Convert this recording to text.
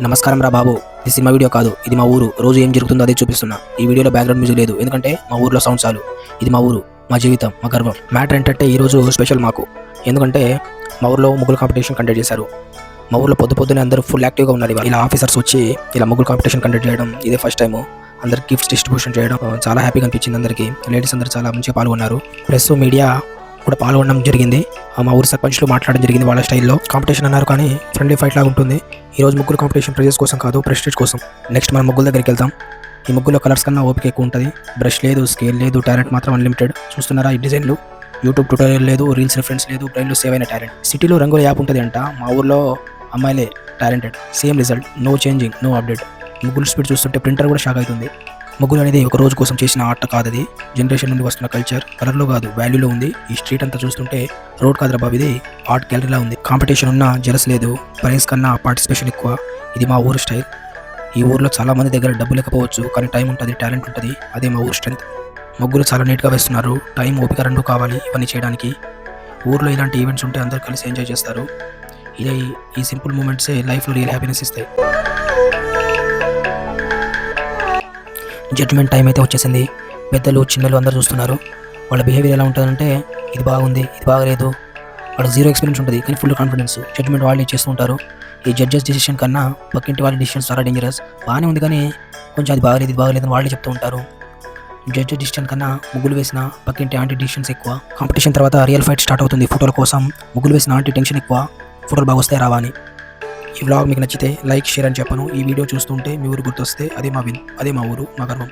నమస్కారం రా బాబు, ఇది సినిమా వీడియో కాదు. ఇది మా ఊరు. రోజు ఏం జరుగుతుందో అదే చూపిస్తున్నా. ఈ వీడియోలో బ్యాక్గ్రౌండ్ మ్యూజిక్ లేదు, ఎందుకంటే మా ఊర్లో సౌండ్ చాలు. ఇది మా ఊరు, మా జీవితం, మా గర్వం. మ్యాటర్ ఏంటంటే ఈరోజు స్పెషల్ మాకు, ఎందుకంటే మా ఊర్లో ముగ్గులు కాంపిటీషన్ కండక్ట్ చేశారు. మా ఊర్లో పొద్దునే అందరూ ఫుల్ యాక్టివ్గా ఉన్నారు. ఇలా ఆఫీసర్స్ వచ్చి ఇలా ముగ్గులు కాంపిటీషన్ కండక్ట్ చేయడం ఇదే ఫస్ట్ టైం. అందరికి గిఫ్ట్స్ డిస్ట్రిబ్యూషన్ చేయడం చాలా హ్యాపీగా అనిపించింది. అందరికీ లేడీస్ అందరూ చాలా మంచిగా పాల్గొన్నారు. ప్రెస్ మీడియా కూడా పాల్గొనడం జరిగింది. మా ఊరు సర్పంచ్లు మాట్లాడడం జరిగింది. వాళ్ళ స్టైల్లో కాంపిటీషన్ అన్నారు, కానీ ఫ్రెండ్లీ ఫైట్ లాగా ఉంటుంది. ఈ రోజు ముగ్గురు కాంపిటీషన్ ప్రైజెస్ కోసం కాదు, ప్రెస్టేజ్ కోసం. నెక్స్ట్ మనం ముగ్గుల దగ్గరికి వెళ్తాం. ఈ ముగ్గులో కలర్స్ కన్నా ఓపిక ఎక్కువ ఉంటుంది. బ్రష్ లేదు, స్కేల్ లేదు, టాలెంట్ మాత్రం అన్లిమిటెడ్. చూస్తున్నారా ఈ డిజైన్లు? యూట్యూబ్ ట్యూటోరియల్ లేదు, రీల్స్ రిఫరెన్స్ లేదు, బ్రెయిన్లో సేవ్ అయిన టాలెంట్. సిటీలో రంగుల యాప్ ఉంటుంది అంట, మా ఊర్లో అమ్మాయిలే talented. Same result, no changing, no update. ముగ్గులు స్పీడ్ చూస్తుంటే ప్రింటర్ కూడా షాక్ అవుతుంది. ముగ్గులు అనేది ఒక రోజు కోసం చేసిన ఆర్ట్ కాదు, అది జనరేషన్ నుండి వస్తున్న కల్చర్. కలర్లో కాదు, వాల్యూలో ఉంది. ఈ స్ట్రీట్ అంతా చూస్తుంటే రోడ్ కాదు బాబు, ఇది ఆర్ట్ గ్యాలరీలా ఉంది. కాంపిటీషన్ ఉన్నా జలస్ లేదు, ప్రైజ్ కన్నా పార్టిసిపేషన్ ఎక్కువ. ఇది మా ఊరు స్టైల్. ఈ ఊర్లో చాలా మంది దగ్గర డబ్బు లేకపోవచ్చు, కానీ టైం ఉంటుంది, టాలెంట్ ఉంటుంది. అదే మా ఊరు స్ట్రెంత్. ముగ్గులు చాలా నీట్గా వేస్తున్నారు. టైం, ఓపిక రెండు కావాలి ఇవన్నీ చేయడానికి. ఊర్లో ఇలాంటి ఈవెంట్స్ ఉంటే అందరూ కలిసి ఎంజాయ్ చేస్తారు. ఈ సింపుల్ మూమెంట్సే లైఫ్లో రియల్ హ్యాపీనెస్ ఇస్తాయి. జడ్జ్మెంట్ టైం అయితే వచ్చేసింది. పెద్దలు చిన్నలు అందరూ చూస్తున్నారు. వాళ్ళ బిహేవియర్ ఎలా ఉంటుందంటే, ఇది బాగుంది, ఇది బాగలేదు. వాళ్ళకి జీరో ఎక్స్పీరియన్స్ ఉంటుంది, కానీ ఫుల్ కాన్ఫిడెన్స్. జడ్జ్మెంట్ వాళ్ళు చేస్తూ ఉంటారు. ఈ జడ్జెస్ డిసిషన్ కన్నా పక్కింటి వాళ్ళ డిసిషన్స్ చాలా డేంజరస్. బాగానే ఉంది, కానీ కొంచెం అది బాగలేదు, ఇది బాగలేదు అని వాళ్ళే చెప్తూ ఉంటారు. జడ్జెస్ డిసిషన్ కన్నా ముగ్గులు వేసిన పక్కింటి ఆంటీ డిసిషన్స్ ఎక్కువ. కాంపిటీషన్ తర్వాత రియల్ ఫైట్ స్టార్ట్ అవుతుంది. ఫోటోల కోసం ముగ్గులు వేసిన ఆంటీ టెన్షన్ ఎక్కువ. ఫోటోలు బాగా వస్తాయి రావా అని. ఈ వ్లాగ్ మీకు నచ్చితే లైక్, షేర్ అని చెప్పను. ఈ వీడియో చూస్తుంటే మీ ఊరు గుర్తొస్తే అదే మా ఊరు, మా గర్వం.